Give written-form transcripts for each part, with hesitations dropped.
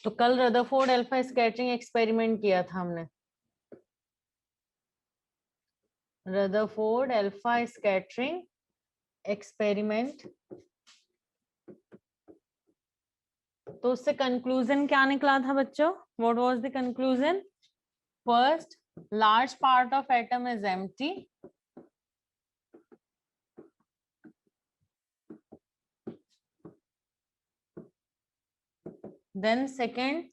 तो कल Rutherford alpha scattering experiment किया था हमने, रदरफोर्ड अल्फा स्कैटरिंग एक्सपेरिमेंट। तो उससे कंक्लूजन क्या निकला था बच्चों? What was the conclusion? First, large part of atom is empty. Then second,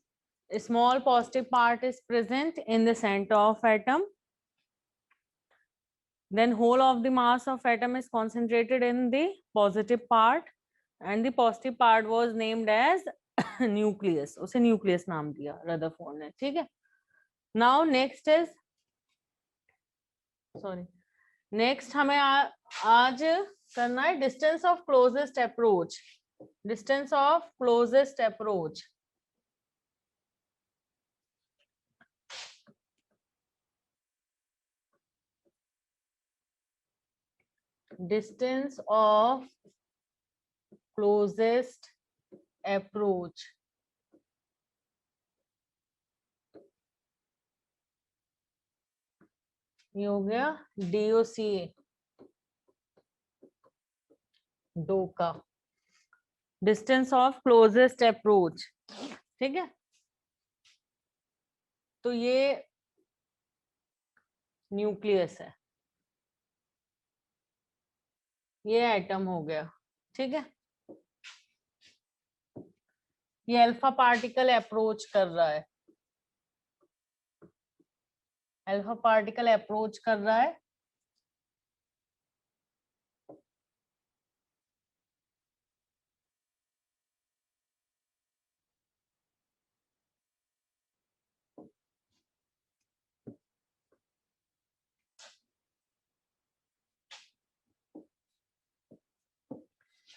a small positive part is present in the center of atom. Then whole of the mass of atom is concentrated in the positive part and the positive part was named as nucleus. उसे nucleus नाम दिया Rutherford ने, ठीक है। Now next is, sorry, next हमें आज करना है distance of closest approach. Distance of closest approach. Distance of closest approach. ये हो गया DOCA, दो का डिस्टेंस ऑफ क्लोजेस्ट अप्रोच, ठीक है। तो ये न्यूक्लियस है, ये एटम हो गया, ठीक है। ये अल्फा पार्टिकल अप्रोच कर रहा है, अल्फा पार्टिकल अप्रोच कर रहा है।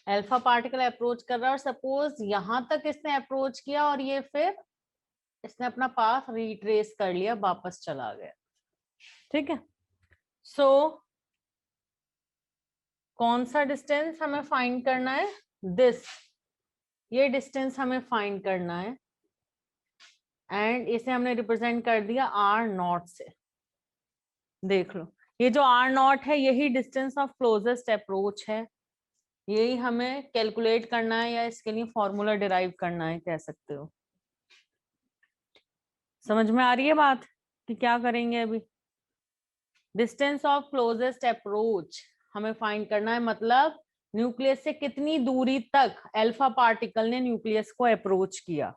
अल्फा पार्टिकल अप्रोच कर रहा है और सपोज यहां तक इसने अप्रोच किया और ये फिर इसने अपना पाथ रिट्रेस कर लिया, वापस चला गया, ठीक है। सो कौन सा डिस्टेंस हमें फाइंड करना है? दिस, ये डिस्टेंस हमें फाइंड करना है एंड इसे हमने रिप्रेजेंट कर दिया R0 से। देख लो, ये जो R0 है यही डिस्टेंस ऑफ क्लोजेस्ट अप्रोच है, यही हमें कैलकुलेट करना है या इसके लिए फॉर्मूला डिराइव करना है, कह सकते हो। समझ में आ रही है बात कि क्या करेंगे अभी? डिस्टेंस ऑफ क्लोजेस्ट अप्रोच हमें फाइंड करना है, मतलब न्यूक्लियस से कितनी दूरी तक अल्फा पार्टिकल ने न्यूक्लियस को अप्रोच किया।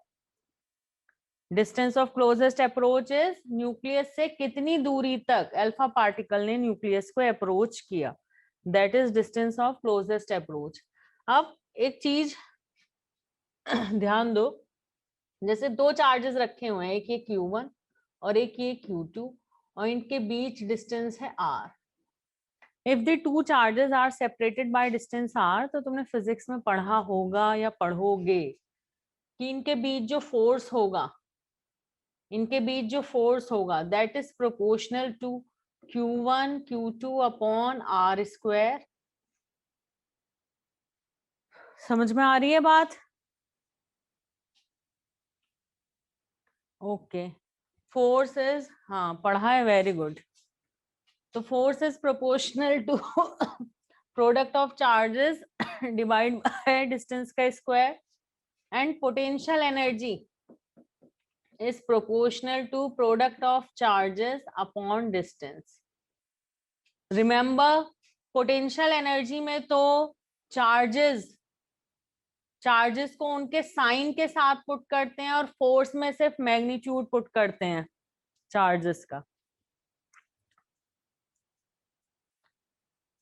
Distance of closest approach is nucleus से कितनी दूरी तक अल्फा पार्टिकल ने न्यूक्लियस को अप्रोच किया, that is distance of closest approach. अब एक चीज ध्यान दो, जैसे दो चार्जेस रखे हुए हैं, एक ये Q1 और एक ये Q2 और इनके बीच डिस्टेंस है R। If the two charges are separated by distance R, तो तुमने फिजिक्स में पढ़ा होगा या पढ़ोगे कि इनके बीच जो फोर्स होगा, इनके बीच जो फोर्स होगा that is proportional to Q1 Q2 upon R²। समझ में आ रही है बात? ओके, फोर्स इज, हाँ पढ़ा है, वेरी गुड। तो force is proportional to product of charges divide by distance का square and potential energy is proportional to product of charges upon distance. Remember, potential energy में तो चार्जेस को उनके sign के साथ पुट करते हैं और फोर्स में सिर्फ मैग्नीट्यूड पुट करते हैं चार्जेस का,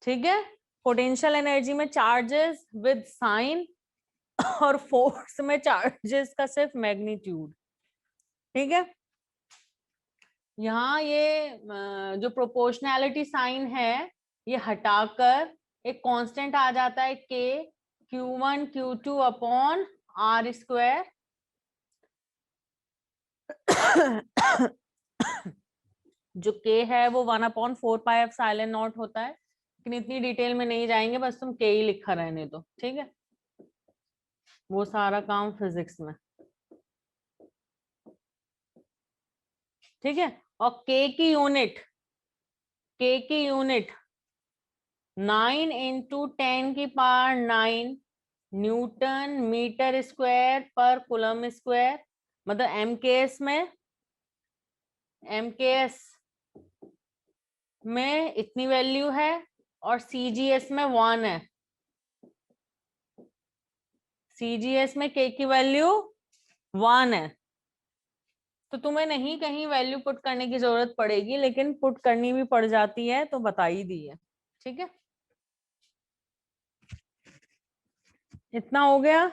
ठीक है। पोटेंशियल एनर्जी में चार्जेस विद साइन और फोर्स में चार्जेस का सिर्फ मैग्नीट्यूड, ठीक है। यहाँ ये जो प्रोपोर्शनैलिटी साइन है ये हटाकर एक कांस्टेंट आ जाता है K, Q1 Q2 upon R²। जो K है वो 1/4πε0 होता है, लेकिन इतनी डिटेल में नहीं जाएंगे, बस तुम K ही लिखा रहने दो, ठीक है। वो सारा काम फिजिक्स में। ठीक है। और के की unit 9 into 10⁹ newton metre square पर कूलम स्क्वायर। मतलब एमकेएस में इतनी वैल्यू है और सीजीएस में 1 है। सीजीएस में के की वैल्यू 1 है। तो तुम्हें नहीं कहीं वैल्यू पुट करने की जरूरत पड़ेगी, लेकिन पुट करनी भी पड़ जाती है तो बता ही दी है। ठीक है, इतना हो गया।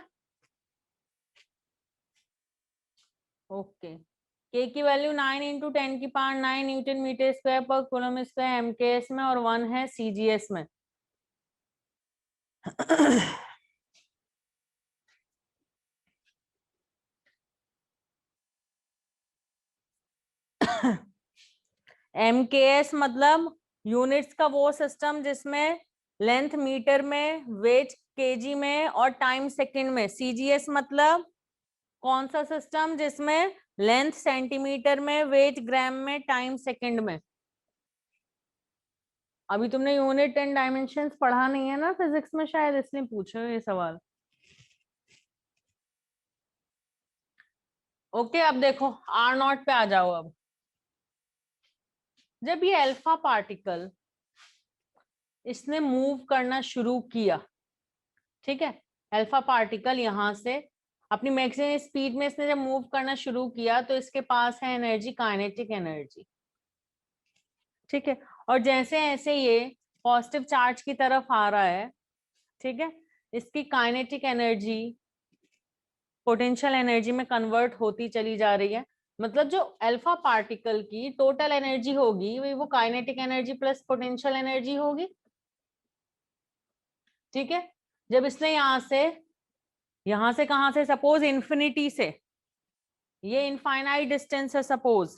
ओके, के की value 9 into 10⁹ newton metre square पर कूलम स्क्वायर एमकेएस में और 1 है सीजीएस में। एमकेएस मतलब यूनिट्स का वो सिस्टम जिसमें लेंथ मीटर में, वेट केजी में और टाइम सेकंड में। सीजीएस मतलब कौन सा सिस्टम जिसमें लेंथ सेंटीमीटर में, वेट ग्राम में, टाइम सेकंड में। अभी तुमने यूनिट एंड डायमेंशंस पढ़ा नहीं है ना फिजिक्स में, शायद इसलिए पूछे ये सवाल। ओके, अब देखो आर नॉट पे आ जाओ। अब जब ये अल्फा पार्टिकल इसने मूव करना शुरू किया, ठीक है, अल्फा पार्टिकल यहां से अपनी मैक्सिमम स्पीड में इसने जब मूव करना शुरू किया तो इसके पास है एनर्जी, काइनेटिक एनर्जी। ठीक है, और जैसे जैसे ये पॉजिटिव चार्ज की तरफ आ रहा है, ठीक है, इसकी काइनेटिक एनर्जी पोटेंशियल एनर्जी में कन्वर्ट होती चली जा रही है। मतलब जो अल्फा पार्टिकल की टोटल एनर्जी होगी वही वो kinetic energy plus potential energy होगी। ठीक है, जब इसने यहां से कहां से, सपोज इंफिनिटी से, ये इनफाइनाइट डिस्टेंस है, सपोज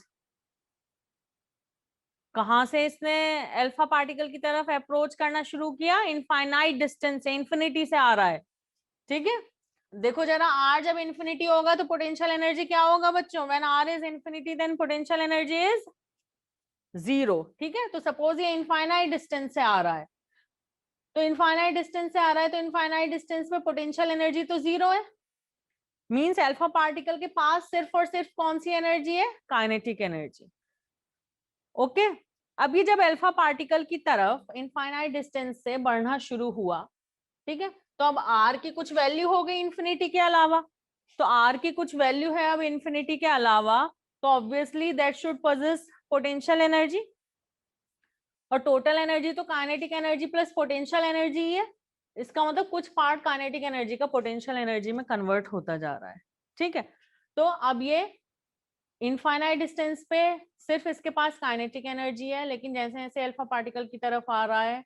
कहां से इसने अल्फा पार्टिकल की तरफ अप्रोच करना शुरू किया, इनफाइनाइट डिस्टेंस से, इंफिनिटी से आ रहा है। ठीक है, देखो जरा, आर जब इन्फिनिटी होगा तो पोटेंशियल एनर्जी क्या होगा बच्चों, when R is infinity then potential energy is 0। ठीक है, तो सपोज ये इनफाइनाइट डिस्टेंस से आ रहा है, तो इनफाइनाइट डिस्टेंस से आ रहा है तो इनफाइनाइट डिस्टेंस में पोटेंशियल एनर्जी तो 0 है। मींस अल्फा पार्टिकल के पास सिर्फ और सिर्फ कौन सी एनर्जी है, काइनेटिक एनर्जी। ओके, अब ये जब अल्फा पार्टिकल की तरफ इनफाइनाइट डिस्टेंस से बढ़ना शुरू हुआ, ठीक है, तो अब आर की कुछ वैल्यू हो गई इन्फिनिटी के अलावा। तो आर की कुछ वैल्यू है अब इन्फिनिटी के अलावा, तो obviously that should possess potential energy. और टोटल एनर्जी तो kinetic energy plus potential energy ही है। इसका मतलब कुछ पार्ट काइनेटिक एनर्जी का पोटेंशियल एनर्जी में कन्वर्ट होता जा रहा है। ठीक है, तो अब ये इनफाइनाइट डिस्टेंस पे सिर्फ इसके पास काइनेटिक एनर्जी है, लेकिन जैसे जैसे अल्फा पार्टिकल की तरफ आ रहा है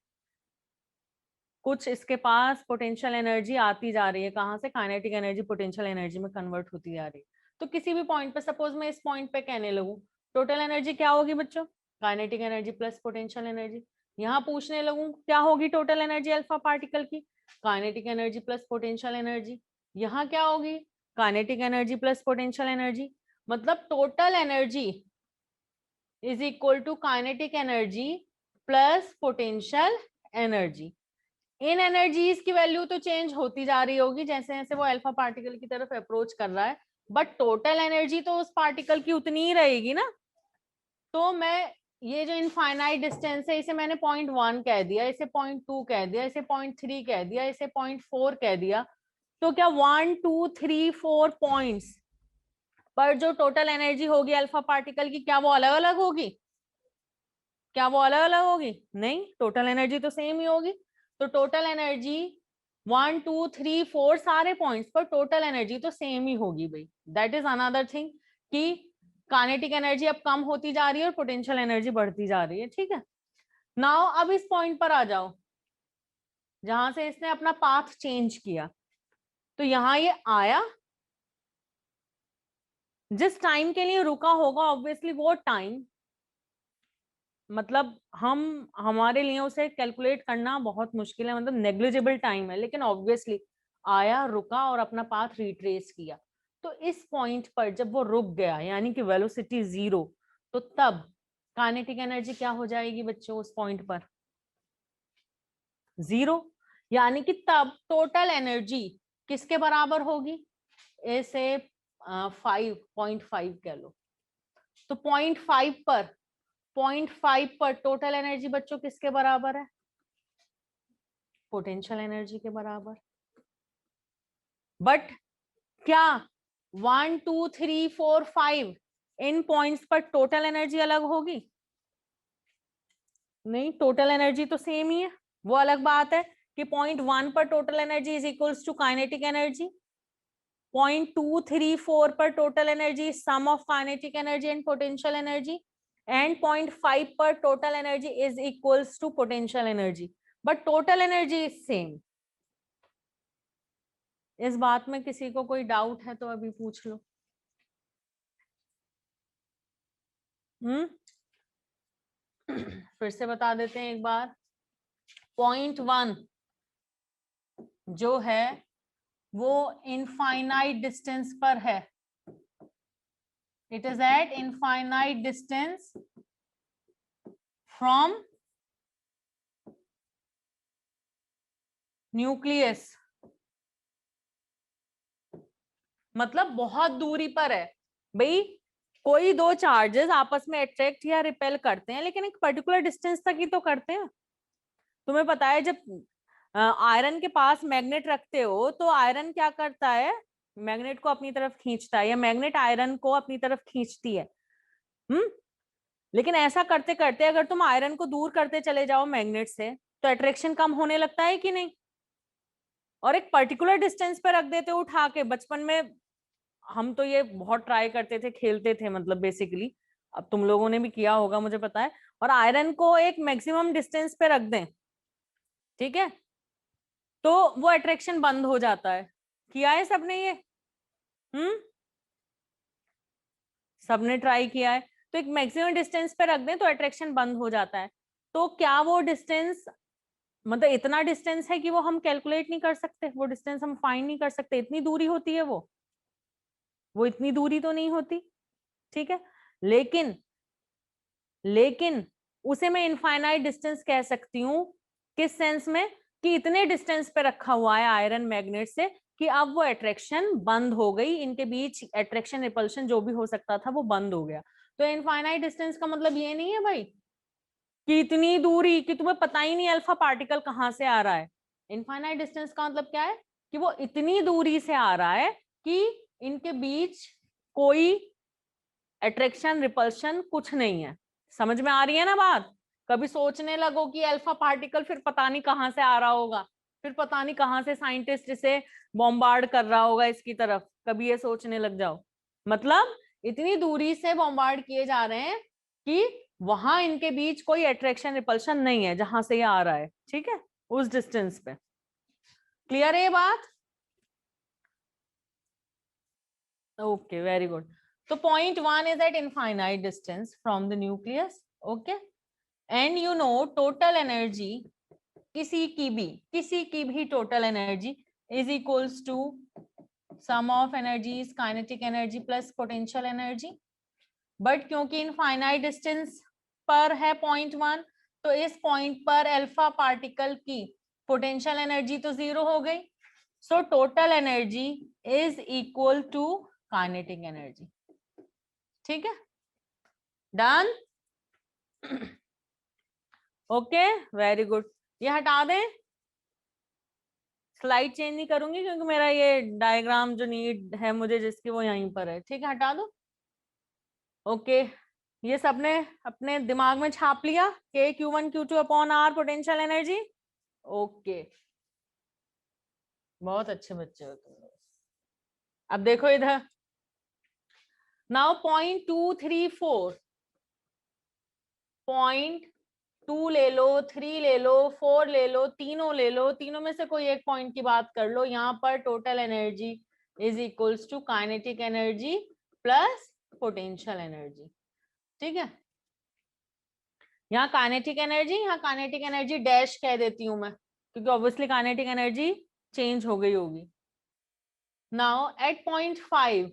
कुछ इसके पास पोटेंशियल एनर्जी आती जा रही है। कहां से, काइनेटिक एनर्जी पोटेंशियल एनर्जी में कन्वर्ट होती जा रही है। तो किसी भी पॉइंट पे, सपोज मैं इस पॉइंट पे कहने लगूं, टोटल एनर्जी क्या होगी बच्चों, kinetic energy plus potential energy. यहाँ पूछने लगूं क्या होगी टोटल एनर्जी अल्फा पार्टिकल की, kinetic energy plus potential energy. यहाँ क्या होगी, kinetic energy plus potential energy. मतलब total energy is equal to kinetic energy plus potential energy. इन एनर्जीज की वैल्यू तो चेंज होती जा रही होगी जैसे जैसे वो अल्फा पार्टिकल की तरफ अप्रोच कर रहा है, बट टोटल एनर्जी तो उस पार्टिकल की उतनी ही रहेगी ना। तो मैं ये जो इनफाइनाइट डिस्टेंस है इसे मैंने 0.1 कह दिया, इसे 0.2 कह दिया, इसे 0.3 कह दिया, इसे 0.4 कह दिया। तो क्या 1 2 3 4 पॉइंट्स पर जो टोटल एनर्जी होगी अल्फा पार्टिकल की, क्या वो अलग अलग होगी, क्या वो अलग अलग होगी, नहीं, टोटल एनर्जी तो सेम ही होगी। तो टोटल एनर्जी 1 2 3 4 सारे पॉइंट्स पर टोटल एनर्जी तो सेम ही होगी भाई। दैट इज अनदर थिंग कि काइनेटिक एनर्जी अब कम होती जा रही है और पोटेंशियल एनर्जी बढ़ती जा रही है। ठीक है, नाउ अब इस पॉइंट पर आ जाओ जहां से इसने अपना पाथ चेंज किया। तो यहां ये आया, जिस टाइम के लिए रुका होगा ऑब्वियसली वो टाइम, मतलब हमारे लिए उसे कैलकुलेट करना बहुत मुश्किल है, मतलब नेग्लिजिबल टाइम है, लेकिन ऑब्वियसली आया, रुका और अपना पाथ रिट्रेस किया। तो इस पॉइंट पर जब वो रुक गया यानी कि वेलोसिटी 0, तो तब काइनेटिक एनर्जी क्या हो जाएगी बच्चों उस पॉइंट पर? 0। यानी कि तब टोटल एनर्जी किसके बराबर होगी? ए से 5.5 कह लो। तो 0.5 पर टोटल एनर्जी बच्चों किसके बराबर है? पोटेंशियल एनर्जी के बराबर। बट क्या 1 2 3 4 5 इन पॉइंट्स पर टोटल एनर्जी अलग होगी? नहीं, टोटल एनर्जी तो सेम ही है। वो अलग बात है कि 0.1 पर total energy is equals to kinetic energy, 0.234 पर total energy sum of kinetic energy and potential energy, and 0.5 पर total energy is equals to potential energy, but total energy is same. इस बात में किसी को कोई डाउट है तो अभी पूछ लो। फिर से बता देते हैं एक बार। 0.1 जो है वो इनफाइनाइट डिस्टेंस पर है, it is eight infinite distance from nucleus, मतलब बहुत दूरी पर है। भाई कोई दो चार्जेस आपस में अट्रैक्ट या रिपेल करते हैं, लेकिन एक पर्टिकुलर डिस्टेंस तक ही तो करते हैं। तुम्हें पता है जब आयरन के पास मैग्नेट रखते हो तो आयरन क्या करता है? मैग्नेट को अपनी तरफ खींचता है, या मैग्नेट आयरन को अपनी तरफ खींचती है। लेकिन ऐसा करते करते अगर तुम आयरन को दूर करते चले जाओ मैग्नेट से तो अट्रैक्शन कम होने लगता है कि नहीं? और एक पर्टिकुलर डिस्टेंस पे रख देते हो उठा के। बचपन में हम तो ये बहुत ट्राई करते थे, खेलते थे मतलब बेसिकली, अब तुम लोगों ने भी किया होगा मुझे पता है। और आयरन को एक मैक्सिमम डिस्टेंस पे रख दें, ठीक है, तो वो अट्रैक्शन बंद हो जाता है। किया है सबने ये? सबने ट्राई किया है। तो एक मैक्सिमम डिस्टेंस पे रख दें तो अट्रैक्शन बंद हो जाता है। तो क्या वो डिस्टेंस, मतलब इतना डिस्टेंस है कि वो हम कैलकुलेट नहीं कर सकते, वो डिस्टेंस हम फाइंड नहीं कर सकते, इतनी दूरी होती है वो इतनी दूरी तो नहीं होती, ठीक है। लेकिन लेकिन उसे मैं इनफाइनाइट डिस्टेंस कह सकती हूँ। किस सेंस में? कि इतने डिस्टेंस पे रखा हुआ है आयरन मैग्नेट से कि अब वो अट्रैक्शन बंद हो गई, इनके बीच अट्रैक्शन रिपल्शन जो भी हो सकता था वो बंद हो गया। तो इनफाइनाइट डिस्टेंस का मतलब ये नहीं है भाई कि इतनी दूरी कि तुम्हें पता ही नहीं अल्फा पार्टिकल कहाँ से आ रहा है। इनफाइनाइट डिस्टेंस का मतलब क्या है? कि वो इतनी दूरी से आ रहा है कि इनके बीच कोई अट्रैक्शन रिपल्शन कुछ नहीं है। समझ में आ रही है ना बात? कभी सोचने लगो कि अल्फा पार्टिकल फिर पता नहीं कहाँ से आ रहा होगा, फिर पता नहीं कहाँ से साइंटिस्ट इसे बॉम्बार्ड कर रहा होगा इसकी तरफ, कभी ये सोचने लग जाओ। मतलब इतनी दूरी से बॉम्बार्ड किए जा रहे हैं कि वहां इनके बीच कोई अट्रैक्शन रिपल्शन नहीं है जहां से ये आ रहा है, ठीक है, उस डिस्टेंस पे। क्लियर है ये बात? Okay, very good. तो 0.1 is at infinite distance from the nucleus, okay, and you know total energy किसी की भी total energy is equals to sum of energies kinetic energy plus potential energy। But क्योंकि infinite distance पर है 0.1 तो इस point पर अल्फा पार्टिकल की पोटेंशियल एनर्जी तो 0 हो गई। So total energy is equal to kinetic energy, ठीक है, डन। Okay, very good. ये हटा दें, स्लाइड चेंज नहीं करूंगी क्योंकि मेरा ये डायग्राम जो नीड है मुझे जिसकी वो यहीं पर है, ठीक है, हटा दो। ओके, ये सबने अपने दिमाग में छाप लिया के Q1 Q2 upon R potential energy. Okay, बहुत अच्छे बच्चे हो तुम लोग। अब देखो इधर, नाउ 0.234, 0.2 ले लो, 3 ले लो, 4 ले लो, तीनों ले लो, तीनों में से कोई एक पॉइंट की बात कर लो। यहाँ पर total energy is equals to kinetic energy plus potential energy, ठीक है। यहाँ काइनेटिक एनर्जी डैश कह देती हूं मैं क्योंकि ऑब्वियसली काइनेटिक एनर्जी चेंज हो गई होगी। नाउ एट 0.5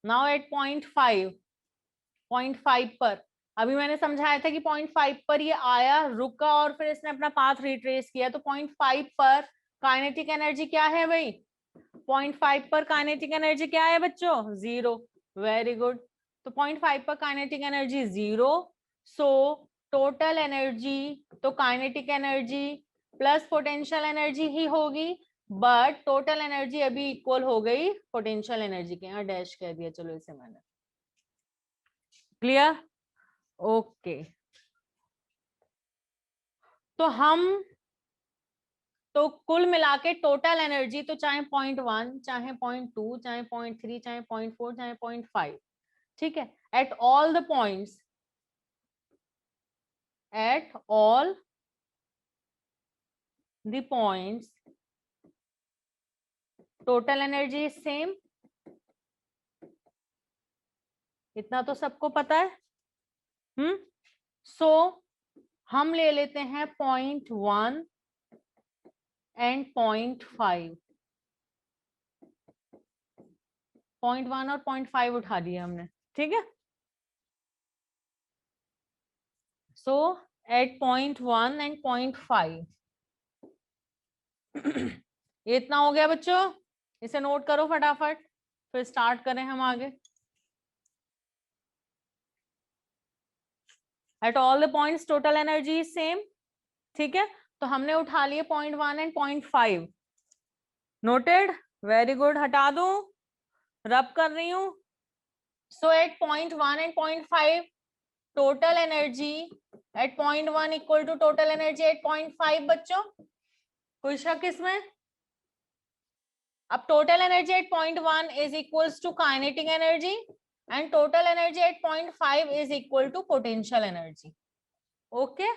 नाउ एट 0.5 पर, अभी मैंने समझाया था कि 0.5 पर ये आया, रुका और फिर इसने अपना पाथ रिट्रेस किया। तो 0.5 पर काइनेटिक एनर्जी क्या है भाई? 0.5 पर काइनेटिक एनर्जी क्या है बच्चों? 0। Very good. तो 0.5 पर kinetic energy 0। So total energy, तो kinetic energy plus potential energy ही होगी, बट टोटल एनर्जी अभी इक्वल हो गई पोटेंशियल एनर्जी के। यहाँ डैश कह दिया, चलो इसे मैंने। क्लियर? ओके। तो कुल मिला के टोटल एनर्जी, तो चाहे 0.1, चाहे 0.2, चाहे 0.3, चाहे 0.4, चाहे 0.5, ठीक है, at all the points, at all the points total energy is same. इतना तो सबको पता है। सो हम ले लेते हैं 0.1 एंड 0.5। 0.1 और 0.5 उठा लिया हमने, ठीक है। सो एट 0.1 एंड 0.5 ये इतना हो गया बच्चों, इसे नोट करो फटाफट, फिर स्टार्ट करें हम आगे। At all the points total energy is same, ठीक है। तो हमने उठा लिए 0.1 एंड 0.5। नोटेड? Very good. हटा दूं? रब कर रही हूं। So at 0.1 and 0.5 total energy at 0.1 equal to total energy at 0.5 बच्चों, कोई शक इसमें? अब total energy at 0.1 is equals to kinetic energy and total energy at 0.5 is equal to potential energy. Okay,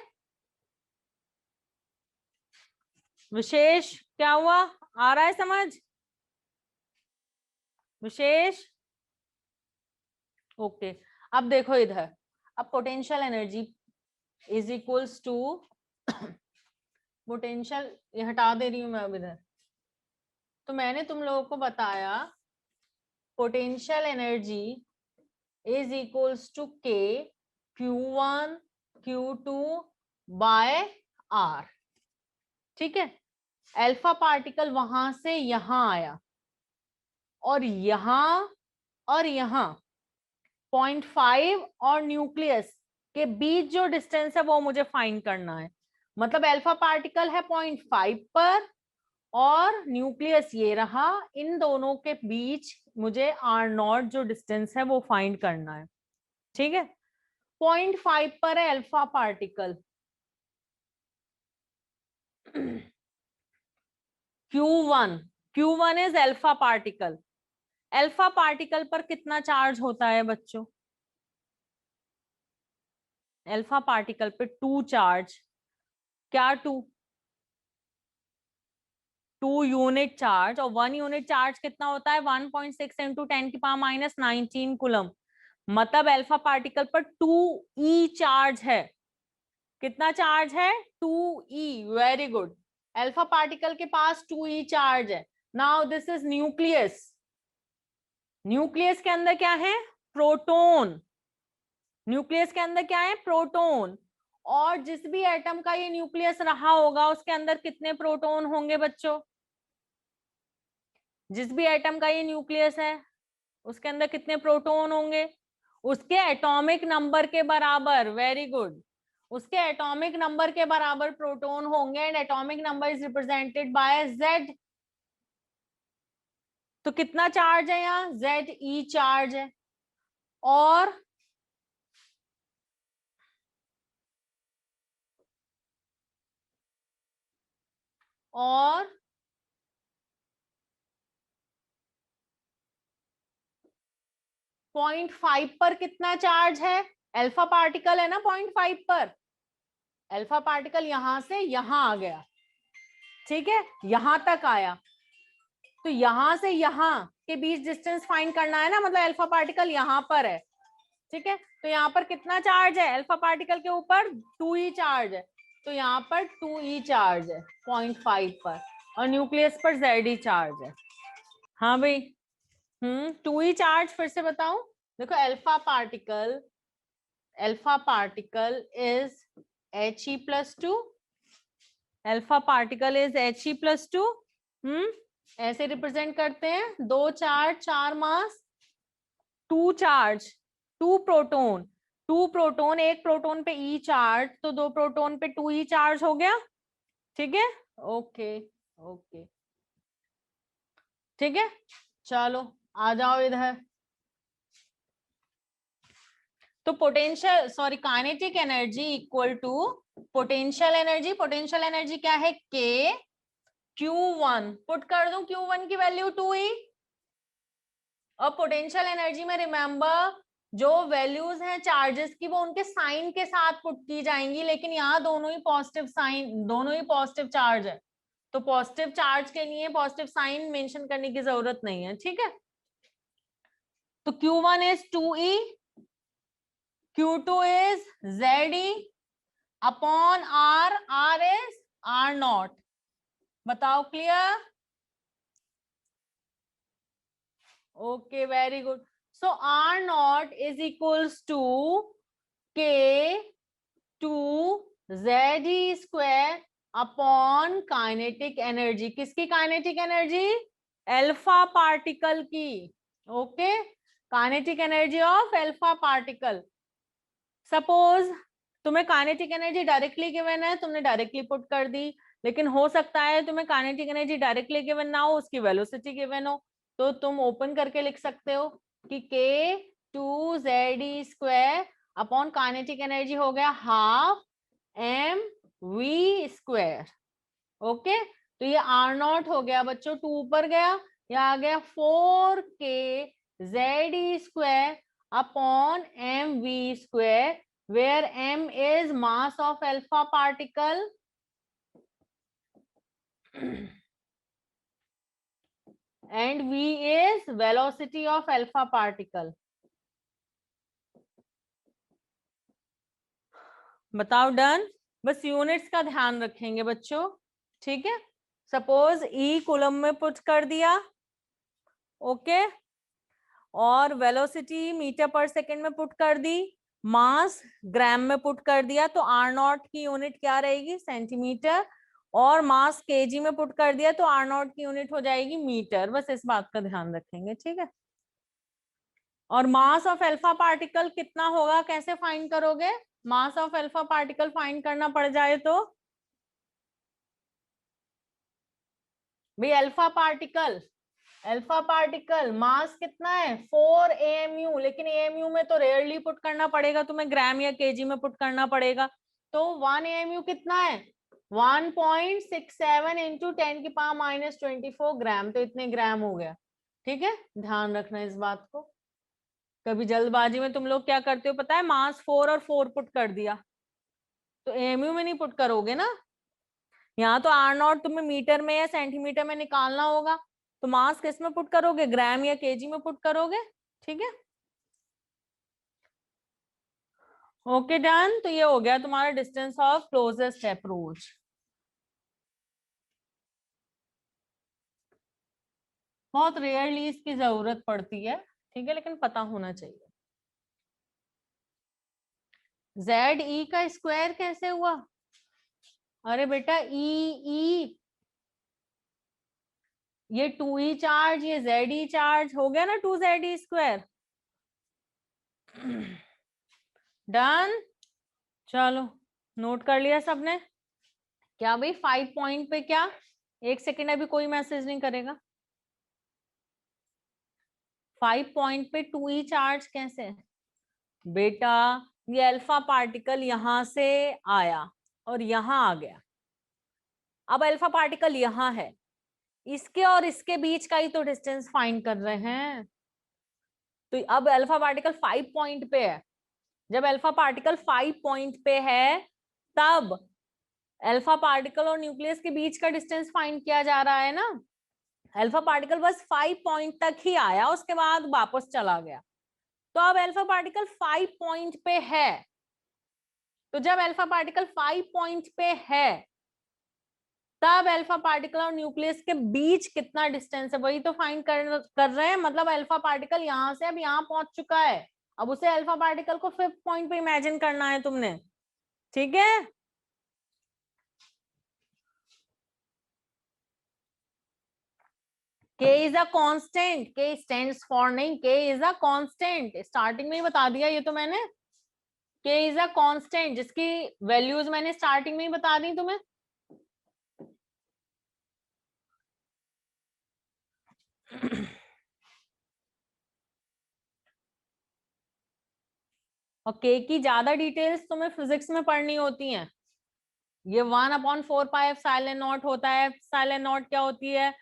Vishesh क्या हुआ? आ रहा है समझ? विशेष ओके। अब देखो इधर, अब potential energy is equals to potential, ये हटा दे रही हूं मैं अब इधर। तो मैंने तुम लोगों को बताया potential energy is equals to K Q1 Q2 bye R, ठीक है। अल्फा पार्टिकल वहां से यहां आया और यहां 0.5 और न्यूक्लियस के बीच जो डिस्टेंस है वो मुझे फाइंड करना है। मतलब अल्फा पार्टिकल है 0.5 पर और न्यूक्लियस ये रहा, इन दोनों के बीच मुझे R0 जो डिस्टेंस है वो फाइंड करना है, ठीक है। 0.5 पर है alpha particle, Q1 is alpha particle. Alpha particle पर कितना चार्ज होता है बच्चों? अल्फा पार्टिकल पे 2 चार्ज। क्या 2 यूनिट चार्ज, और 1 यूनिट चार्ज कितना होता है? 1.6 इंटू 10⁻⁹ कूलम। मतलब अल्फा पार्टिकल पर 2e चार्ज है। कितना चार्ज है? 2e। Very good. Alpha particle के पास 2e चार्ज है। Now this is nucleus. Nucleus के अंदर क्या है? प्रोटॉन। न्यूक्लियस के अंदर क्या है? प्रोटॉन। और जिस भी एटम का ये न्यूक्लियस रहा होगा उसके अंदर कितने प्रोटॉन होंगे बच्चों? जिस भी एटम का ये न्यूक्लियस है उसके अंदर कितने प्रोटॉन होंगे? उसके एटॉमिक नंबर के बराबर। Very good. उसके एटॉमिक नंबर के बराबर प्रोटॉन होंगे and atomic number is represented by Z। तो कितना चार्ज है यहाँ? ZE चार्ज है। और और 0.5 पर कितना चार्ज है? अल्फा पार्टिकल है ना 0.5 पर। अल्फा पार्टिकल यहां से यहां आ गया, ठीक है, यहां तक आया। तो यहां से यहां के बीच डिस्टेंस फाइंड करना है ना, मतलब अल्फा पार्टिकल यहां पर है, ठीक है। तो यहाँ पर कितना चार्ज है? अल्फा पार्टिकल के ऊपर 2e चार्ज है, तो यहाँ पर 2e चार्ज है 0.5 पर, और न्यूक्लियस पर ZE चार्ज है। हाँ भाई, टू ई चार्ज फिर से बताऊं, देखो alpha particle is He+2, alpha particle is He+2। ऐसे रिप्रेजेंट करते हैं, 2 चार्ज 4 मास, 2 चार्ज 2 प्रोटोन, 2 प्रोटोन, एक प्रोटोन पे ई चार्ज, तो 2 प्रोटोन पे 2 ई चार्ज हो गया। ठीक है, ओके ओके, ठीक है, चलो आ जाओ इधर। तो potential sorry kinetic energy equal to potential energy. Potential energy क्या है, के Q1, पुट कर दूं Q1 की वैल्यू 2E। और पोटेंशियल एनर्जी में रिमेंबर जो वैल्यूज हैं चार्जेस की वो उनके साइन के साथ पुट की जाएंगी, लेकिन यहाँ दोनों ही पॉजिटिव साइन, दोनों ही पॉजिटिव चार्ज है, तो पॉजिटिव चार्ज के लिए पॉजिटिव साइन मेंशन करने की जरूरत नहीं है। ठीक है, तो Q1 is 2E, Q2 is ZE upon R, R is R0। बताओ clear? Okay very good. So R0 is equals to K2ZE² upon kinetic energy. किसकी काइनेटिक एनर्जी? अल्फा पार्टिकल की। Okay, kinetic energy of alpha particle. Suppose तुम्हें kinetic energy directly given है, तुमने directly put कर दी, लेकिन हो सकता है तुम्हें काइनेटिक एनर्जी डायरेक्टली गिवन ना हो, उसकी वेलोसिटी गिवन हो, तो तुम ओपन करके लिख सकते हो कि K2ZE² अपॉन काइनेटिक एनर्जी हो गया हाफ mv²। ओके, तो ये R0 हो गया बच्चों, 2 ऊपर गया, ये आ गया 4KZE² upon mv², where m is mass of alpha particle and v is velocity of alpha particle। बताओ डन? बस यूनिट्स का ध्यान रखेंगे बच्चों, ठीक है। सपोज ई कूलम में पुट कर दिया, ओके, और वेलोसिटी मीटर पर सेकेंड में पुट कर दी, मास ग्राम में पुट कर दिया, तो R0 की यूनिट क्या रहेगी, सेंटीमीटर, और मास केजी में पुट कर दिया तो R0 की यूनिट हो जाएगी मीटर। बस इस बात का ध्यान रखेंगे, ठीक है। और मास ऑफ अल्फा पार्टिकल कितना होगा, कैसे फाइंड करोगे? Mass of alpha particle find करना पड़ जाए तो भाई अल्फा पार्टिकल मास कितना है 4 AMU, लेकिन AMU में तो रेयरली पुट करना पड़ेगा तुम्हें, ग्राम या केजी में पुट करना पड़ेगा। तो 1 AMU कितना है 1.67 इंटू 10⁻⁻24 ग्राम, तो इतने ग्राम हो गया। ठीक है, ध्यान रखना इस बात को। कभी जल्दबाजी में तुम लोग क्या करते हो पता है, मास 4 और 4 पुट कर दिया, तो AMU में नहीं पुट करोगे ना, यहाँ तो R0 तुम्हें मीटर में या सेंटीमीटर में निकालना होगा, तो मास किस में पुट करोगे, ग्राम या केजी में पुट करोगे। ठीक है, ओके डन। तो ये हो गया तुम्हारा डिस्टेंस ऑफ क्लोजेस्ट अप्रोच। बहुत रेयरली इसकी जरूरत पड़ती है, ठीक है, लेकिन पता होना चाहिए। ZE का स्क्वायर कैसे हुआ? अरे बेटा ई ये 2E चार्ज, ये ZE चार्ज हो गया ना, 2ZE²। डन, चलो नोट कर लिया सबने? क्या भाई 5 पॉइंट पे क्या, एक सेकेंड अभी कोई मैसेज नहीं करेगा। 5 पॉइंट पे 2E चार्ज कैसे? बेटा ये अल्फा पार्टिकल यहां से आया और यहां आ गया, अब अल्फा पार्टिकल यहां है, इसके और इसके बीच का ही तो डिस्टेंस फाइंड कर रहे हैं। तो अब अल्फा पार्टिकल 5 पॉइंट पे है, जब अल्फा पार्टिकल 5 पॉइंट पे है तब अल्फा पार्टिकल और न्यूक्लियस के बीच का डिस्टेंस फाइंड किया जा रहा है ना। अल्फा पार्टिकल बस 5 पॉइंट तक ही आया, उसके बाद वापस चला गया, तो अब अल्फा पार्टिकल 5 पॉइंट पे है। तो जब अल्फा पार्टिकल 5 पॉइंट पे है तब अल्फा पार्टिकल और न्यूक्लियस के बीच कितना डिस्टेंस है वही तो फाइंड कर रहे हैं। मतलब अल्फा पार्टिकल यहां से अब यहां पहुंच चुका है, अब उसे अल्फा पार्टिकल को 5th पॉइंट पे इमेजिन करना है तुमने, ठीक है। K is a constant, K stands for नहीं, K is a constant, starting में ही बता दिया ये तो मैंने। K इज अ कांस्टेंट जिसकी वैल्यूज मैंने स्टार्टिंग में ही बता दी तुम्हें। और K की ज्यादा डिटेल्स तुम्हें फिजिक्स में पढ़नी होती हैं। ये 1/4πε0 होता है। ε0 क्या होती है?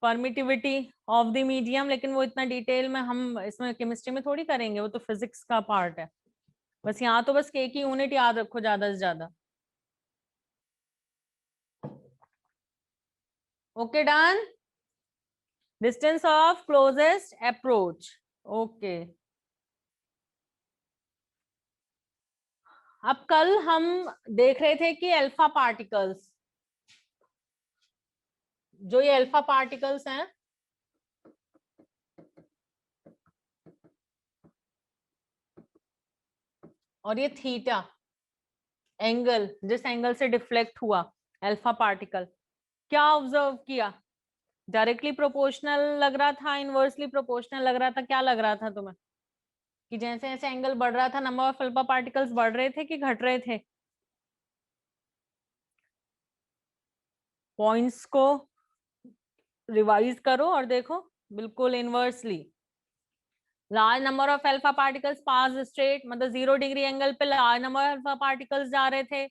परमिटिविटी ऑफ द मीडियम, लेकिन वो इतना डिटेल में हम इसमें केमिस्ट्री में थोड़ी करेंगे, वो तो फिजिक्स का पार्ट है। बस यहाँ तो बस K की यूनिट याद रखो ज्यादा से ज्यादा। Okay done. Distance of closest approach. Okay. अब कल हम देख रहे थे कि अल्फा पार्टिकल्स, जो ये अल्फा पार्टिकल्स हैं, और ये थीटा एंगल, जिस एंगल से डिफ्लेक्ट हुआ अल्फा पार्टिकल, क्या ऑब्जर्व किया? डायरेक्टली प्रोपोर्शनल लग रहा था, इनवर्सली प्रोपोर्शनल लग रहा था, क्या लग रहा था तुम्हें? कि जैसे जैसे एंगल बढ़ रहा था नंबर ऑफ अल्फा पार्टिकल्स बढ़ रहे थे कि घट रहे थे? पॉइंट्स को रिवाइज करो और देखो, बिल्कुल inversely. Large number of alpha particles pass straight, मतलब 0 डिग्री एंगल पे large number of alpha particles जा रहे थे।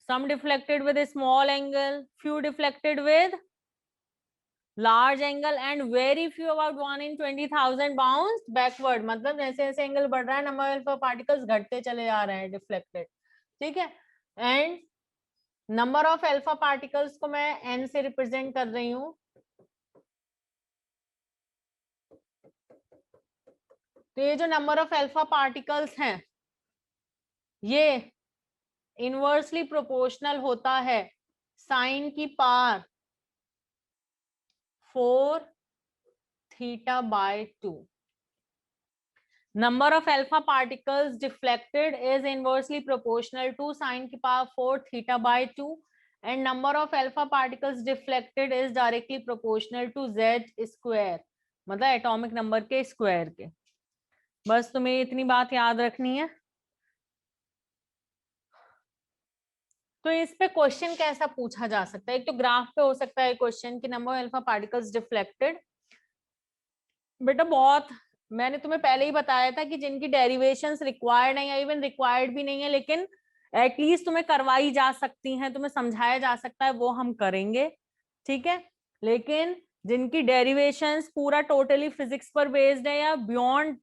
Some deflected with a small angle, few deflected with large angle, and very few, about 1 in 20,000, bounced backward। मतलब जैसे जैसे angle बढ़ रहा है नंबर ऑफ पार्टिकल्स घटते चले जा रहे हैं, डिफ्लेक्टेड, ठीक है। And number of alpha particles को मैं n से रिप्रेजेंट कर रही हूँ। तो ये जो नंबर ऑफ अल्फा पार्टिकल्स हैं ये इनवर्सली प्रोपोर्शनल होता है साइन की power 4 θ/2। Number of alpha particles deflected is inversely proportional to sin की power 4 θ/2, and number of alpha particles deflected is directly proportional to z square, मतलब atomic number के square के। बस तुम्हें इतनी बात याद रखनी है। तो इस पे क्वेश्चन कैसा पूछा जा सकता है? एक तो ग्राफ पे हो सकता है क्वेश्चन कि number of alpha particles deflected. बेटा बहुत, मैंने तुम्हें पहले ही बताया था कि जिनकी डेरिवेशंस रिक्वायर्ड है या इवन रिक्वायर्ड भी नहीं है लेकिन एटलीस्ट तुम्हें करवाई जा सकती हैं, तुम्हें समझाया जा सकता है, वो हम करेंगे, ठीक है। लेकिन जिनकी डेरिवेशंस पूरा टोटली फिजिक्स पर बेस्ड है या बियॉन्ड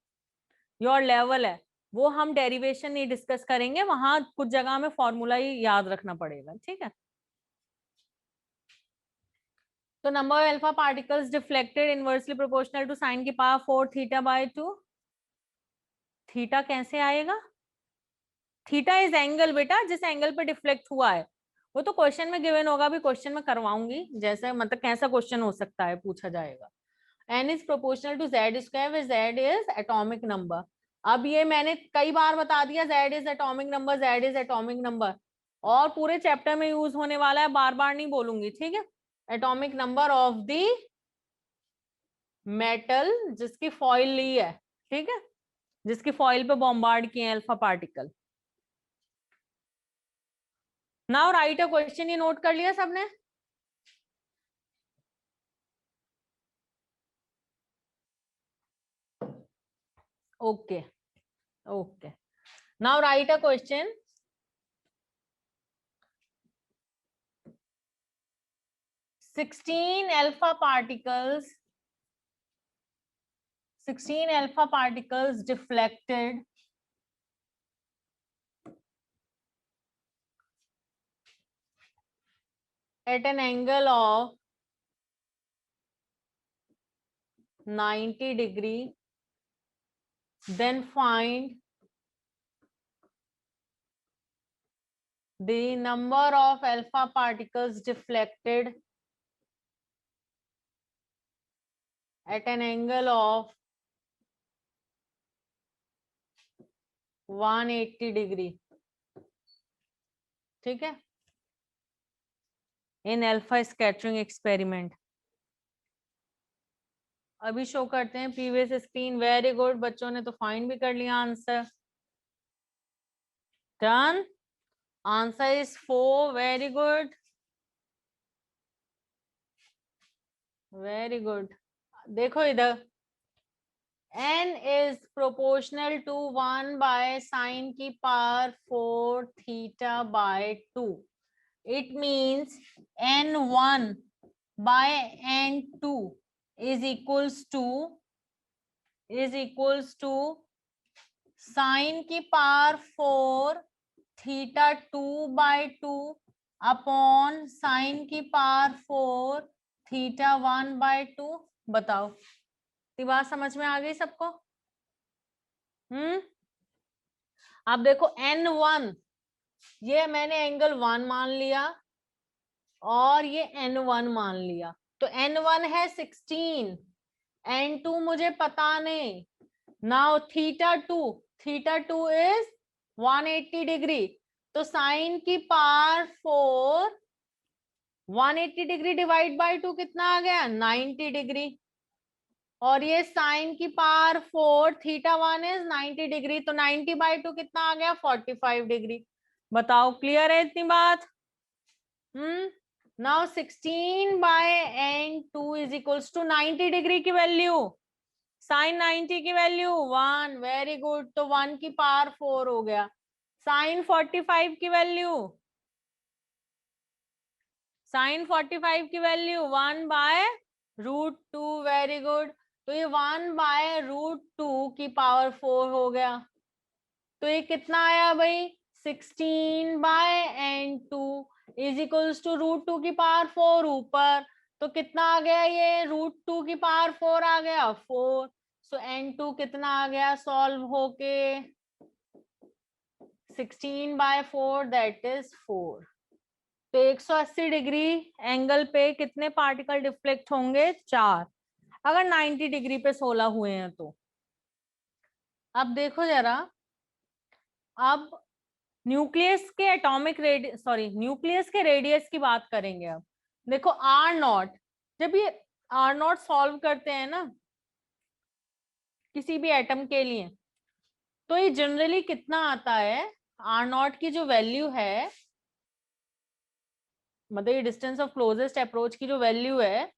योर लेवल है, वो हम डेरिवेशन नहीं डिस्कस करेंगे, वहां कुछ जगह में फॉर्मूला ही याद रखना पड़ेगा, ठीक है। तो number of alpha particles deflected inversely proportional to sine की पावर 4 θ/2। थीटा कैसे आएगा? थीटा इज एंगल बेटा, जिस एंगल पे डिफ्लेक्ट हुआ है। वो तो क्वेश्चन में गिवन होगा, भी क्वेश्चन में करवाऊंगी, जैसे मतलब कैसा क्वेश्चन हो सकता है पूछा जाएगा। n is proportional to z square where z is atomic number. अब ये मैंने कई बार बता दिया, z is atomic number, z is atomic number, और पूरे चैप्टर में यूज होने वाला है, बार बार नहीं बोलूंगी, ठीक है। Atomic number of the metal जिसकी फॉइल ली है, ठीक है, जिसकी फॉइल पे बॉम्बार्ड किए alpha particle. Now right a question, ये नोट कर लिया सबने? Okay okay, now right a question. 16 alpha particles, 16 alpha particles deflected at an angle of 90 degree, then find the number of alpha particles deflected at an angle of 180 degree, ठीक है, इन alpha scattering experiment. अभी show करते हैं previous screen. Very good, बच्चों ने तो find भी कर लिया answer. Done, answer is 4। Very good, very good. देखो इधर, n is proportional to 1 by sine की power 4 theta by 2. It means n1 by n2 is equals to sine की power 4 theta 2 by 2 upon sine की power 4 theta 1 by 2। बताओ, बात समझ में आ गई सबको? अब देखो n1, ये मैंने एंगल 1 मान लिया और ये n1 मान लिया, तो n1 है 16, n2 मुझे पता नहीं। Now theta two is 180 degree, तो साइन की पावर 4 180 डिग्री डिवाइड बाय 2 कितना आ गया? 90 डिग्री। और ये साइन की पावर 4 थीटा 1 इज 90 डिग्री, तो 90 बाय 2 कितना आ गया? 45 डिग्री। बताओ, क्लियर है इतनी बात? Now 16 by n2 is equals to 90 degree की वैल्यू, साइन 90 की वैल्यू 1। वेरी गुड, तो 1 की पावर 4 हो गया। साइन 45 की वैल्यू, साइन 45 की value 1 by root 2। Very good, तो ये 1 बाय रूट 2 की पावर 4 हो गया। तो ये कितना आया भाई? 16 by n2 is equals to root 2 की पावर 4 ऊपर, तो कितना आ गया? ये रूट 2 की पावर 4 आ गया 4। सो n2 कितना आ गया सॉल्व होके? 16 बाय 4 दैट इज 4। तो 180 डिग्री एंगल पे कितने पार्टिकल डिफ्लेक्ट होंगे? 4। अगर 90 डिग्री पे 16 हुए हैं तो। अब देखो जरा, अब न्यूक्लियस के एटॉमिक रेडियस, सॉरी न्यूक्लियस के रेडियस की बात करेंगे। अब देखो R0, जब ये R0 सॉल्व करते हैं ना किसी भी एटम के लिए, तो ये जनरली कितना आता है? R0 की जो वैल्यू है, मतलब ये डिस्टेंस ऑफ क्लोजेस्ट अप्रोच की जो वैल्यू है,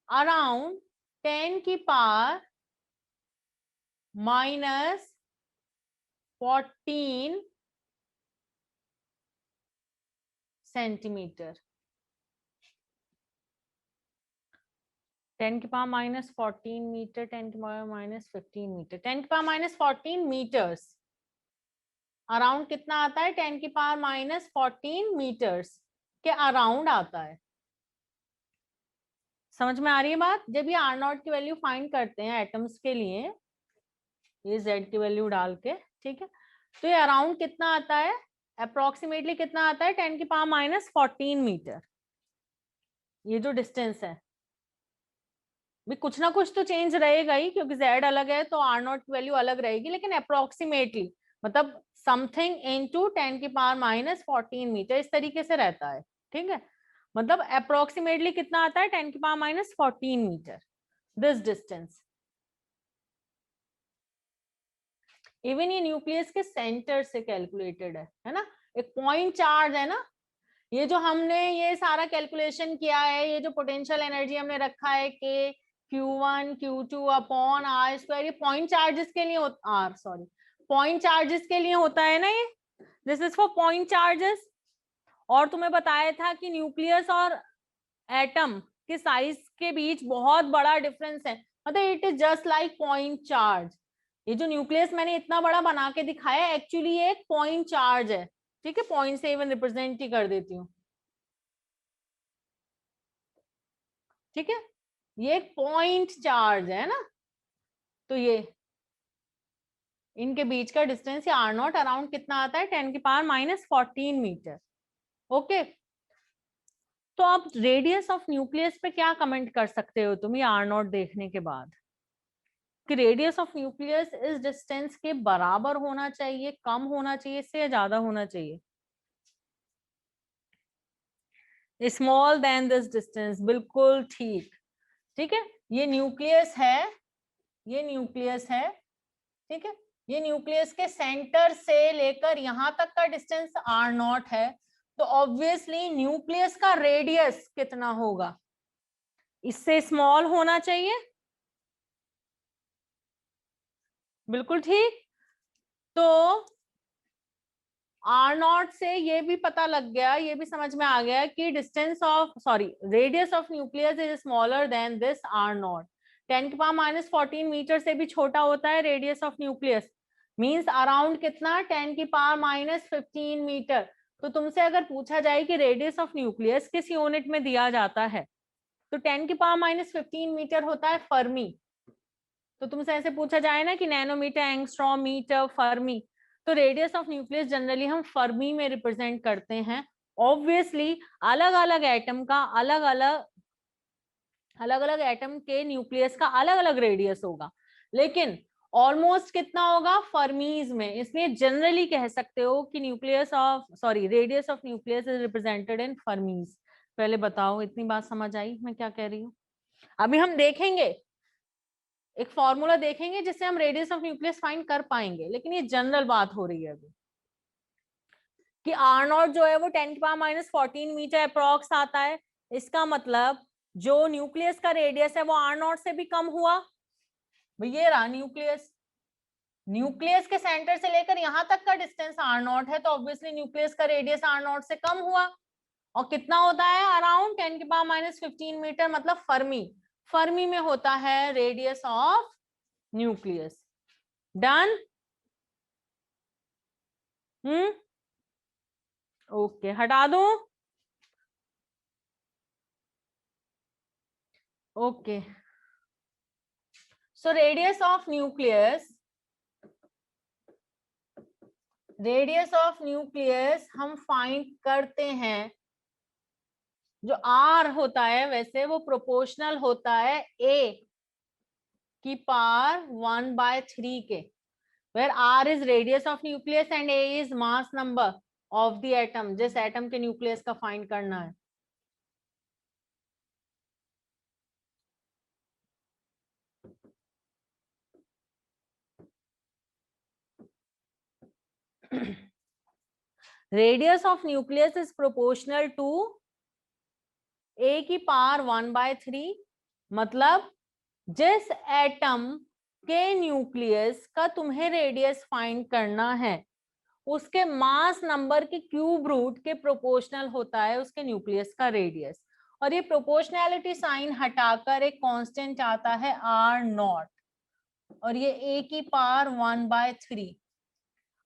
अराउंड 10 की पावर -14 सेंटीमीटर। 10 की पावर -14 मीटर, 10 की पावर -15 मीटर, 10 की पावर -14 मीटर्स। अराउंड कितना आता है? 10 की पावर -14 मीटर्स के अराउंड आता है। समझ में आ रही है बात? जब ये R0 की वैल्यू फाइंड करते हैं एटम्स के लिए, ये Z की वैल्यू डाल के, ठीक है, तो ये अराउंड कितना आता है? अप्रोक्सीमेटली कितना आता है? 10 की पावर -14 मीटर। ये जो डिस्टेंस है, भी कुछ ना कुछ तो चेंज रहेगा ही, क्योंकि Z अलग है तो R0 की वैल्यू अलग रहेगी, लेकिन अप्रोक्सीमेटली मतलब समथिंग इनटू 10 की पावर -14 मीटर, इस तरीके से रहता है, ठीक है। मतलब अप्रोक्सीमेटली कितना आता है? 10 की power -14 metre, this distance. Even ये न्यूक्लियस के सेंटर से कैलकुलेटेड है ना, एक पॉइंट चार्ज है ना। ये जो हमने ये सारा कैलकुलेशन किया है, ये जो पोटेंशियल एनर्जी हमने रखा है के Q1 Q2 upon R square, ये पॉइंट चार्जेस के लिए पॉइंट चार्जेस के लिए होता है ना ये, this is for point charges. और तुम्हें बताया था कि न्यूक्लियस और एटम के साइज के बीच बहुत बड़ा डिफरेंस है, मतलब it is just like point charge. ये जो न्यूक्लियस मैंने इतना बड़ा बना के दिखाया है, एक्चुअली ये एक पॉइंट चार्ज है, ठीक है। पॉइंट से इवन रिप्रेजेंट ही कर देती हूँ, ठीक है। ये एक पॉइंट चार्ज है ना, तो ये इनके बीच का डिस्टेंस या आर नॉट अराउंड कितना आता है 10 की पावर -14 मीटर। ओके, तो आप रेडियस ऑफ न्यूक्लियस पे क्या कमेंट कर सकते हो तुम ये आर नॉट देखने के बाद, कि रेडियस ऑफ न्यूक्लियस इस डिस्टेंस के बराबर होना चाहिए, कम होना चाहिए, इससे ज्यादा होना चाहिए? स्मॉल देन दिस डिस्टेंस, बिल्कुल ठीक। ठीक है, ये न्यूक्लियस है, ये न्यूक्लियस है, ठीक है, ये न्यूक्लियस के सेंटर से लेकर यहां तक का डिस्टेंस आर नॉट है, तो ऑब्वियसली न्यूक्लियस का रेडियस कितना होगा, इससे स्मॉल होना चाहिए। बिल्कुल ठीक। तो आर नॉट से ये भी पता लग गया, ये भी समझ में आ गया कि distance of radius of nucleus is smaller than this R naught. 10 की पावर -14 मीटर से भी छोटा होता है radius of nucleus, means around कितना 10 की पावर -15 मीटर। तो तुमसे अगर पूछा जाए कि रेडियस ऑफ न्यूक्लियस किस यूनिट में दिया जाता है, तो 10 की पावर -15 मीटर होता है फर्मी। तो तुमसे ऐसे पूछा जाए ना कि नैनोमीटर, एंगस्ट्रॉम, मीटर, फर्मी, तो रेडियस ऑफ न्यूक्लियस जनरली हम फर्मी में रिप्रेजेंट करते हैं। ऑब्वियसली अलग अलग एटम का अलग अलग एटम के न्यूक्लियस का अलग अलग रेडियस होगा, लेकिन ऑलमोस्ट कितना होगा फर्मीज में, इसलिए जनरली कह सकते हो कि radius of nucleus is represented in fermis. पहले बताओ इतनी बात समझ आई मैं क्या कह रही हूँ? अभी हम देखेंगे, एक फॉर्मूला देखेंगे जिससे हम रेडियस ऑफ न्यूक्लियस फाइंड कर पाएंगे, लेकिन ये जनरल बात हो रही है अभी कि आर नॉट जो है वो 10 की पावर -14 मीटर अप्रॉक्स आता है। इसका मतलब जो न्यूक्लियस का रेडियस है वो आर नॉट से भी कम हुआ। ये रहा न्यूक्लियस, न्यूक्लियस के सेंटर से लेकर यहां तक का डिस्टेंस आर नॉट है, तो ऑब्वियसली न्यूक्लियस का रेडियस आर नॉट से कम हुआ। और कितना होता है अराउंड 10 की पावर -15 मीटर, मतलब फर्मी। फर्मी में होता है radius of nucleus. Done. Okay, हटा दूं? Okay, so radius of nucleus हम फाइंड करते हैं, जो आर होता है वैसे वो प्रोपोर्शनल होता है ए की पावर 1/3 के, where r is radius of nucleus and a is mass number of the atom, जिस एटम के न्यूक्लियस का फाइंड करना है। Radius of nucleus is proportional to a की पावर 1/3, मतलब जिस एटम के न्यूक्लियस का तुम्हें रेडियस फाइंड करना है उसके मास नंबर के क्यूब रूट के प्रोपोर्शनल होता है उसके न्यूक्लियस का रेडियस। और ये प्रोपोर्शनैलिटी साइन हटाकर एक कांस्टेंट आता है आर नॉट, और ये a की पावर 1/3।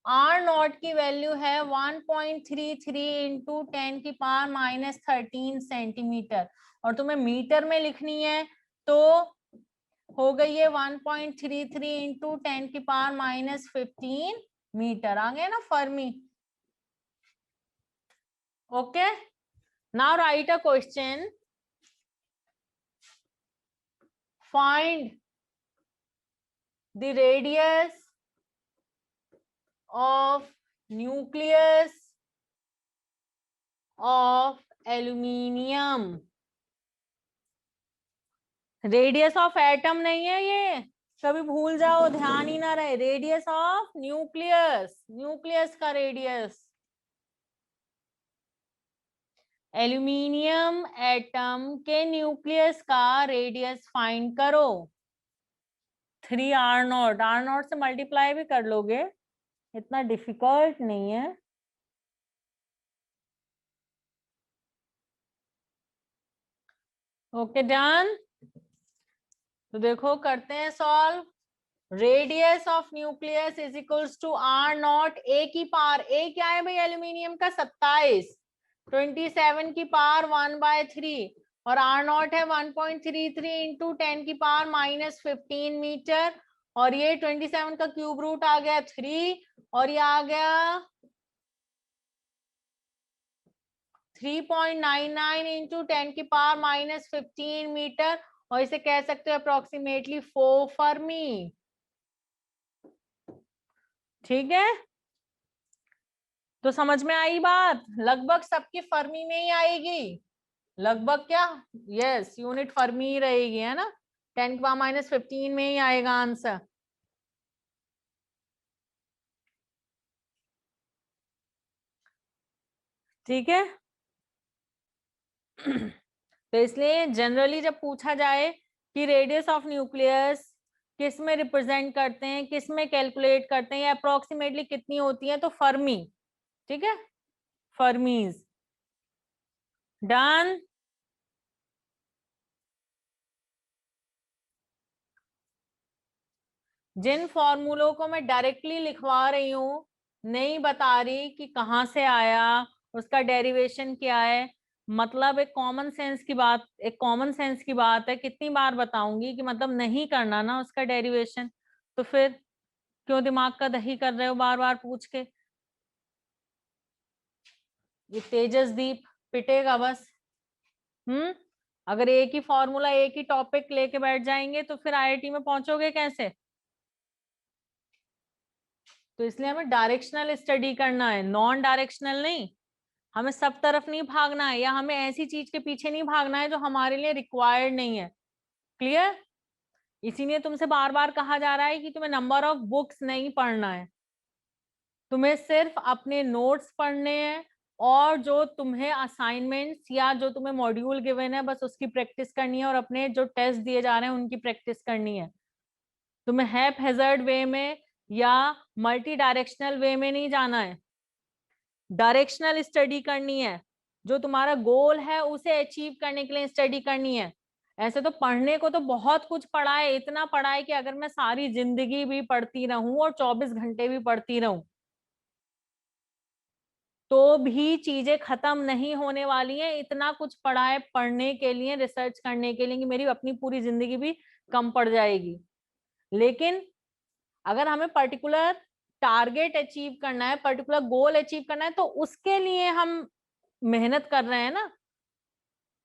आर नॉट की वैल्यू है 1.33 इंटू 10 की पावर -13 सेंटीमीटर, और तुम्हें मीटर में लिखनी है तो हो गई है 1.33 इंटू 10 की पावर -15 मीटर। आ गया ना Fermi? Okay, now right a question, find the radius of nucleus of aluminium। Radius of atom नहीं है ये, कभी भूल जाओ, ध्यान ही ना रहे। रेडियस ऑफ न्यूक्लियस, न्यूक्लियस का रेडियस। एल्यूमिनियम एटम के न्यूक्लियस का रेडियस फाइंड करो। 3r0, r0 से मल्टीप्लाई भी कर लोगे, इतना डिफिकल्ट नहीं है। Okay done. तो देखो करते हैं solve. Radius of nucleus is equals to r0, a की पावर, a क्या है भाई एल्यूमिनियम का 27, 27 की पावर 1/3, और r0 है 1.33 इंटू 10 की पावर -15 मीटर, और ये 27 का क्यूब रूट आ गया 3, और ये आ गया 3.99 इंटू 10⁻⁻15 मीटर, और इसे कह सकते हो अप्रोक्सीमेटली 4 फर्मी। ठीक है, तो समझ में आई बात, लगभग सबकी फर्मी में ही आएगी, लगभग क्या, यस यूनिट फर्मी ही रहेगी, है ना, 10⁻⁻15 में ही आएगा आंसर। ठीक है तो इसलिए जनरली जब पूछा जाए कि रेडियस ऑफ न्यूक्लियस किस में रिप्रेजेंट करते हैं, किस में कैलकुलेट करते हैं, या अप्रोक्सीमेटली कितनी होती है, तो फर्मी। ठीक है, फर्मीज। डन। जिन फॉर्मूलों को मैं डायरेक्टली लिखवा रही हूं, नहीं बता रही कि कहाँ से आया, उसका डेरिवेशन क्या है, मतलब एक कॉमन सेंस की बात, एक कॉमन सेंस की बात है, कितनी बार बताऊंगी कि मतलब नहीं करना ना उसका डेरिवेशन, तो फिर क्यों दिमाग का दही कर रहे हो बार बार पूछ के। ये तेजसदीप पिटेगा बस। अगर एक ही फॉर्मूला एक ही टॉपिक लेके बैठ जाएंगे तो फिर आईआईटी में पहुंचोगे कैसे। तो इसलिए हमें डायरेक्शनल स्टडी करना है, नॉन डायरेक्शनल नहीं। हमें सब तरफ नहीं भागना है, या हमें ऐसी चीज के पीछे नहीं भागना है जो हमारे लिए रिक्वायर्ड नहीं है। क्लियर। इसीलिए तुमसे बार बार कहा जा रहा है कि तुम्हें नंबर ऑफ बुक्स नहीं पढ़ना है, तुम्हें सिर्फ अपने नोट्स पढ़ने हैं, और जो तुम्हें असाइनमेंट्स या जो तुम्हें मॉड्यूल गिवन है बस उसकी प्रैक्टिस करनी है, और अपने जो टेस्ट दिए जा रहे हैं उनकी प्रैक्टिस करनी है। तुम्हें हैप हैजर्ड वे में या मल्टी डायरेक्शनल वे में नहीं जाना है, डायरेक्शनल स्टडी करनी है, जो तुम्हारा गोल है उसे अचीव करने के लिए स्टडी करनी है। ऐसे तो पढ़ने को तो बहुत कुछ पढ़ा है, इतना पढ़ा है कि अगर मैं सारी जिंदगी भी पढ़ती रहूं और 24 घंटे भी पढ़ती रहूं तो भी चीजें खत्म नहीं होने वाली हैं। इतना कुछ पढ़ा है पढ़ने के लिए, रिसर्च करने के लिए, कि मेरी अपनी पूरी जिंदगी भी कम पड़ जाएगी। लेकिन अगर हमें पर्टिकुलर टारगेट अचीव करना है, पर्टिकुलर गोल अचीव करना है, तो उसके लिए हम मेहनत कर रहे हैं ना,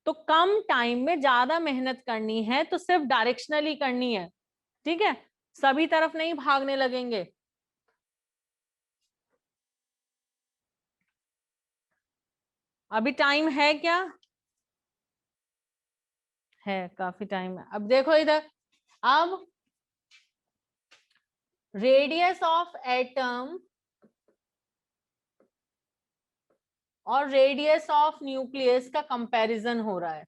तो कम टाइम में ज्यादा मेहनत करनी है तो सिर्फ डायरेक्शनली करनी है। ठीक है, सभी तरफ नहीं भागने लगेंगे। अभी टाइम है क्या, है काफी टाइम है। अब देखो इधर, अब रेडियस ऑफ एटम और रेडियस ऑफ न्यूक्लियस का कंपैरिजन हो रहा है।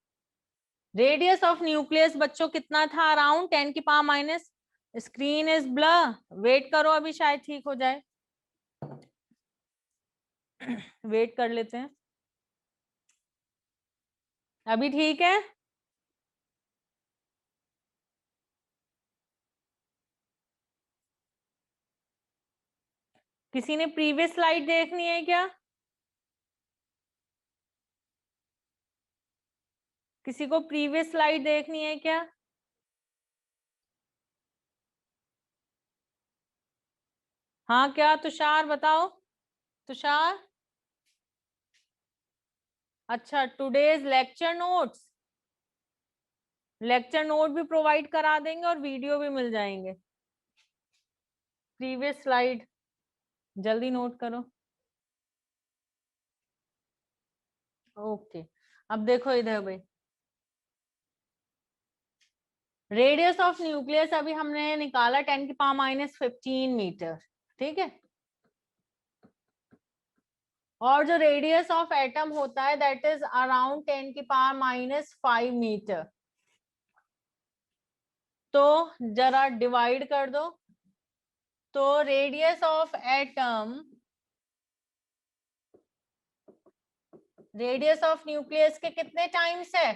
रेडियस ऑफ न्यूक्लियस बच्चों कितना था, around 10⁻⁻, screen is blur, wait करो अभी शायद ठीक हो जाए, वेट कर लेते हैं, अभी ठीक है। किसी ने प्रीवियस स्लाइड देखनी है क्या, किसी को प्रीवियस स्लाइड देखनी है क्या। हाँ क्या तुषार बताओ, तुषार। अच्छा, today's lecture notes, lecture note भी प्रोवाइड करा देंगे और वीडियो भी मिल जाएंगे। प्रीवियस स्लाइड जल्दी नोट करो। ओके, अब देखो इधर भाई, रेडियस ऑफ न्यूक्लियस अभी हमने निकाला 10⁻⁻15 मीटर। ठीक है, और जो रेडियस ऑफ एटम होता है दैट इज अराउंड 10⁻⁻5 मीटर। तो जरा डिवाइड कर दो, तो radius of atom, radius of nucleus के कितने टाइम्स है,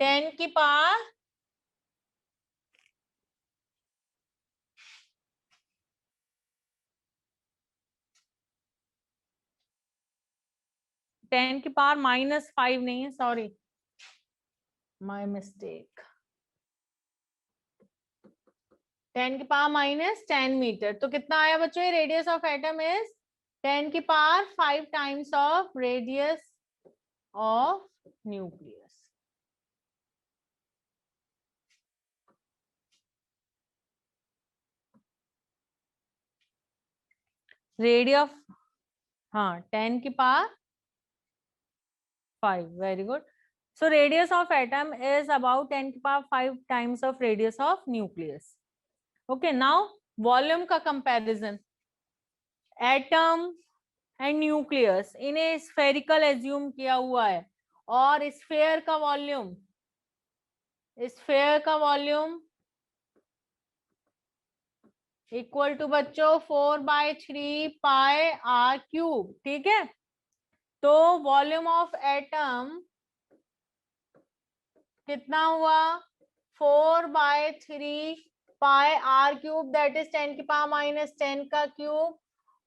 10⁻, 10⁻⁻5 नहीं है, सॉरी माय मिस्टेक। 10⁻⁻10 मीटर। तो कितना आया बच्चों, ये radius of atom is 10⁵ times of radius of nucleus. Radius, हाँ 10⁵, very good. So radius of atom is about 10⁵ times of radius of nucleus. Okay, now volume का comparison. Atom and nucleus इन्हें spherical assume किया हुआ है, और sphere का volume, sphere का volume equal to बच्चों 4/3 पाई r क्यूब। ठीक है, तो वॉल्यूम ऑफ एटम कितना हुआ, 4/3 pi r cube, that is 10⁻⁻10 का क्यूब।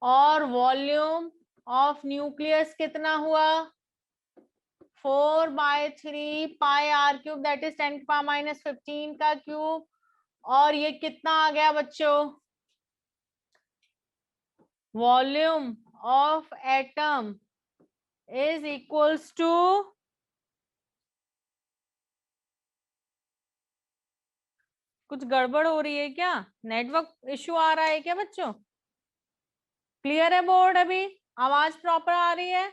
और वॉल्यूम ऑफ न्यूक्लियस कितना हुआ, 4/3 pi r cube, that is 10⁻⁻15 का क्यूब। और ये कितना आ गया बच्चों, volume of atom is equals to, कुछ गड़बड़ हो रही है क्या, नेटवर्क इश्यू आ रहा है क्या बच्चों? क्लियर है बोर्ड, अभी आवाज प्रॉपर आ रही है?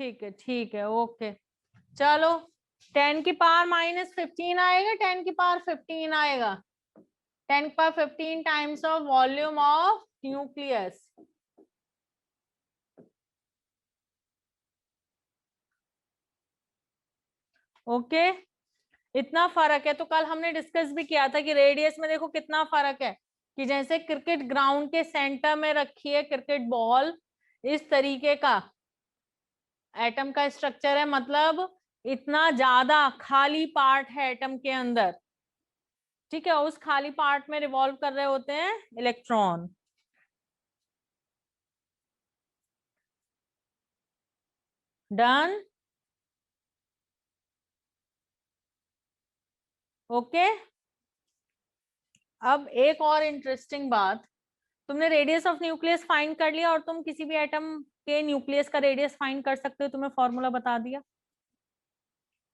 ठीक है ओके। चलो 10⁻⁻15 आएगा, 10⁻15 आएगा, 10⁻15 times of volume of nucleus. Okay, इतना फर्क है। तो कल हमने डिस्कस भी किया था कि रेडियस में देखो कितना फर्क है, कि जैसे क्रिकेट ग्राउंड के सेंटर में रखी है क्रिकेट बॉल, इस तरीके का एटम का स्ट्रक्चर है, मतलब इतना ज्यादा खाली पार्ट है एटम के अंदर। ठीक है, उस खाली पार्ट में रिवॉल्व कर रहे होते हैं इलेक्ट्रॉन। Done, okay. अब एक और इंटरेस्टिंग बात, तुमने रेडियस ऑफ न्यूक्लियस फाइंड कर लिया, और तुम किसी भी एटम के न्यूक्लियस का रेडियस फाइंड कर सकते हो, तुम्हें फॉर्मूला बता दिया।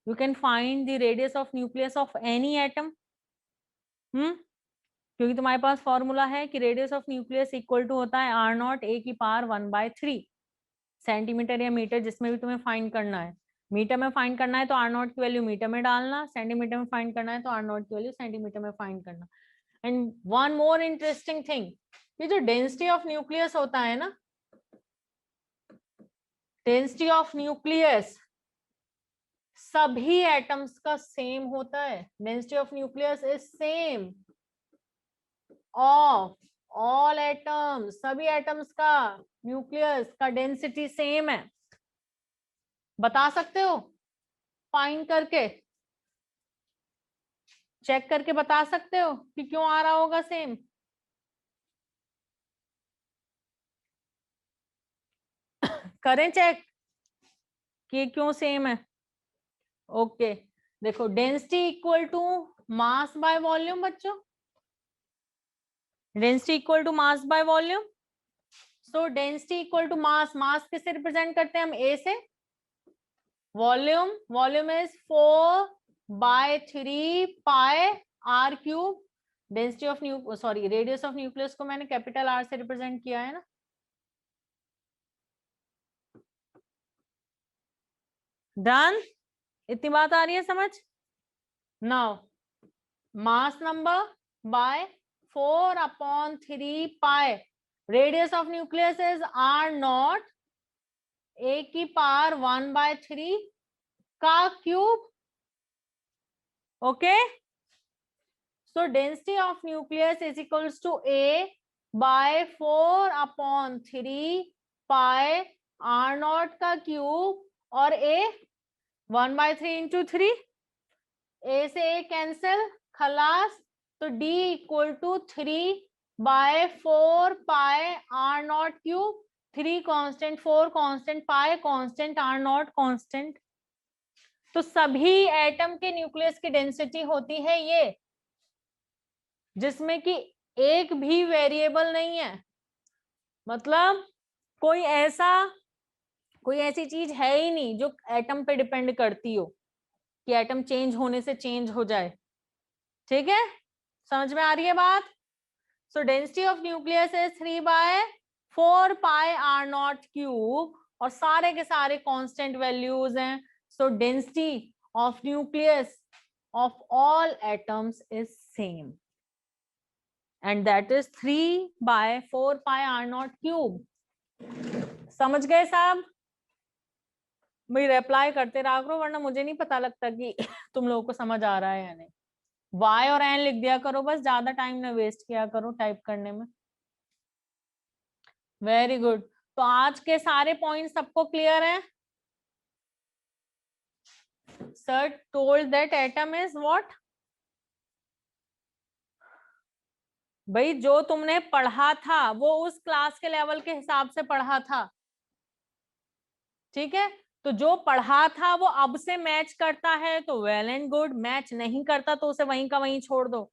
You can find the radius of nucleus of any atom. क्योंकि तुम्हारे पास फॉर्मूला है कि radius of nucleus equal to होता है r0 a⁻1/3 सेंटीमीटर या मीटर, जिसमें भी तुम्हें फाइंड करना है। मीटर में फाइंड करना है तो r0 की वैल्यू मीटर में डालना, सेंटीमीटर में फाइंड करना है तो r0 की वैल्यू सेंटीमीटर में फाइंड करना। And one more interesting thing, ये जो डेंसिटी ऑफ न्यूक्लियस होता है ना, डेंसिटी ऑफ न्यूक्लियस सभी एटम्स का सेम होता है। Density of nucleus is same of all atoms, सभी एटम्स का न्यूक्लियस का डेंसिटी सेम है। बता सकते हो फाइंड करके, चेक करके बता सकते हो कि क्यों आ रहा होगा सेम? करें चेक कि क्यों सेम है। ओके, देखो density equal to mass by volume बच्चों, density equal to mass by volume. So density equal to mass, mass किससे रिप्रेजेंट करते हैं हम, ए से। Volume, volume is 4/3 pi r cube. Density of sorry radius of nucleus को मैंने capital R से represent किया है ना। डन, इतनी बात आ रही है समझ? Now mass number by 4/3 pi, radius of nucleus is r0 a⁻1/3 का cube. Okay, so density of nucleus is equals to a by 4/3 pi r0 का क्यूब, और a 1/3 into 3, a से a कैंसिल, खलास। तो d equal to 3/4 pi r0 cube, 3 constant, 4 constant, pi constant, r0 constant. तो सभी atom के nucleus की density होती है ये जिसमें कि एक भी वेरिएबल नहीं है, मतलब कोई ऐसी चीज है ही नहीं जो एटम पे डिपेंड करती हो कि एटम चेंज होने से चेंज हो जाए। ठीक है, समझ में आ रही है बात? सो density of nucleus is 3/4πr0³ और सारे के सारे कांस्टेंट वैल्यूज हैं। सो density of nucleus of all atoms is same and that is 3/4πr0³। समझ गए साहब? भाई रिप्लाई करते रहा करो वरना मुझे नहीं पता लगता कि तुम लोगों को समझ आ रहा है या नहीं। वाई और एन लिख दिया करो बस, ज्यादा टाइम ना वेस्ट किया करो टाइप करने में। Very good. तो आज के सारे पॉइंट सबको क्लियर है? Sir told that atom is what? भाई जो तुमने पढ़ा था वो उस क्लास के लेवल के हिसाब से पढ़ा था, ठीक है? तो जो पढ़ा था वो अब से मैच करता है तो वेल एंड गुड, मैच नहीं करता तो उसे वहीं का वहीं छोड़ दो,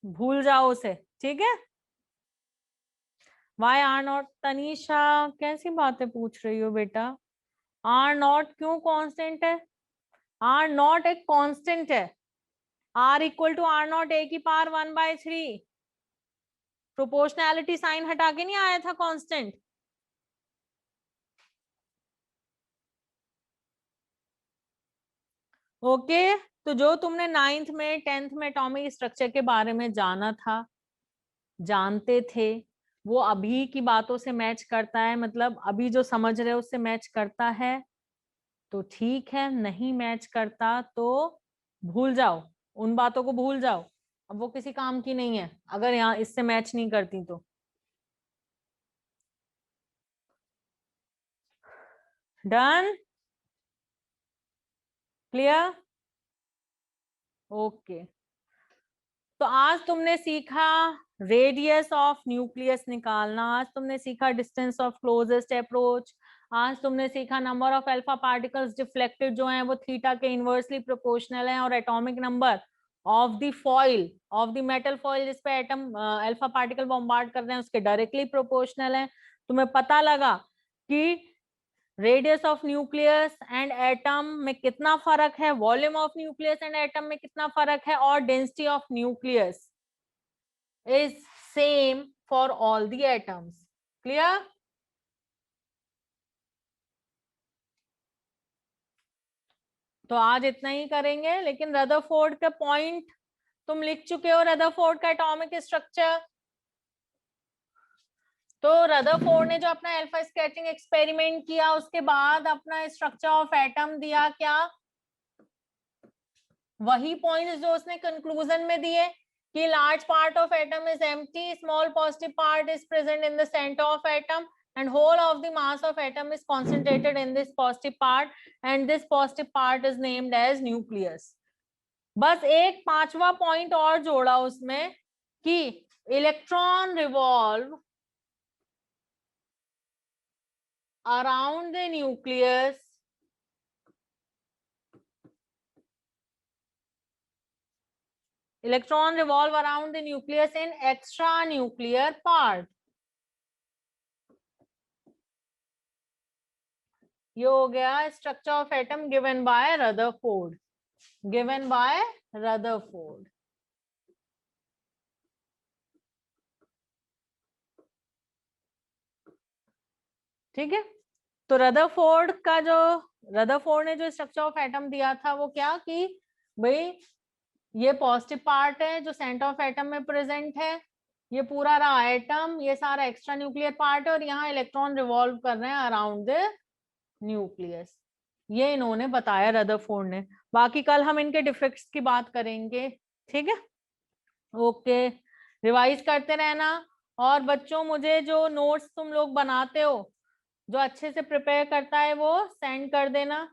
भूल जाओ उसे। ठीक है? Y are not? तनीषा कैसी बातें पूछ रही हो बेटा? आर नॉट क्यों कांस्टेंट है? आर नॉट एक कांस्टेंट है। R equal to R naught A की पावर 1/3। प्रोपोर्शनैलिटी साइन हटा के नहीं आया था कांस्टेंट? ओके तो जो तुमने 9th में 10th में एटॉमिक स्ट्रक्चर के बारे में जाना था, जानते थे, वो अभी की बातों से मैच करता है, मतलब अभी जो समझ रहे हो उससे मैच करता है तो ठीक है, नहीं मैच करता तो भूल जाओ, उन बातों को भूल जाओ, अब वो किसी काम की नहीं है अगर यहाँ इससे मैच नहीं करती तो। डन? क्लियर? ओके तो आज तुमने सीखा रेडियस ऑफ न्यूक्लियस निकालना, आज तुमने सीखा डिस्टेंस ऑफ क्लोजेस्ट अप्रोच, आज तुमने सीखा number of alpha particles deflected जो हैं वो थीटा के इनवर्सली प्रोपोर्शनल हैं, और atomic number of the foil, of the metal foil जिस पे एटम अल्फा पार्टिकल बॉम्बार्ड कर रहे हैं उसके डायरेक्टली प्रोपोर्शनल है। तुम्हें पता लगा कि radius of nucleus and atom में कितना फर्क है, volume of nucleus and atom में कितना फर्क है, और density of nucleus is same for all the atoms. Clear? तो आज इतना ही करेंगे, लेकिन रदरफोर्ड का पॉइंट तुम लिख चुके हो, रदरफोर्ड का एटॉमिक स्ट्रक्चर। तो रदरफोर्ड ने जो अपना अल्फा स्कैटरिंग एक्सपेरिमेंट किया उसके बाद अपना स्ट्रक्चर ऑफ एटम दिया, क्या वही पॉइंट्स जो उसने कंक्लूजन में दिए कि large part of atom is empty, small positive part is present in the centre of atom and whole of the mass of atom is concentrated in this positive part and this positive part is named as nucleus। बस एक पांचवा point और जोड़ा उसमें कि electron revolve around the nucleus electron revolve around the nucleus in extranuclear part। ये हो गया structure of atom given by Rutherford, given by Rutherford. ठीक है, तो रदरफोर्ड ने जो स्ट्रक्चर ऑफ एटम दिया था वो क्या कि भाई ये पॉजिटिव पार्ट है जो सेंटर ऑफ एटम में प्रेजेंट है, ये पूरा रहा एटम, ये सारा एक्स्ट्रा न्यूक्लियर पार्ट है और यहाँ इलेक्ट्रॉन रिवॉल्व कर रहे हैं अराउंड द न्यूक्लियस। ये इन्होंने बताया रदरफोर्ड ने। बाकी कल हम इनके डिफेक्ट्स की बात करेंगे। ठीक है, ओके, रिवाइज करते रहना। और बच्चों मुझे जो नोट्स तुम लोग बनाते हो, जो अच्छे से प्रिपेयर करता है वो सेंड कर देना।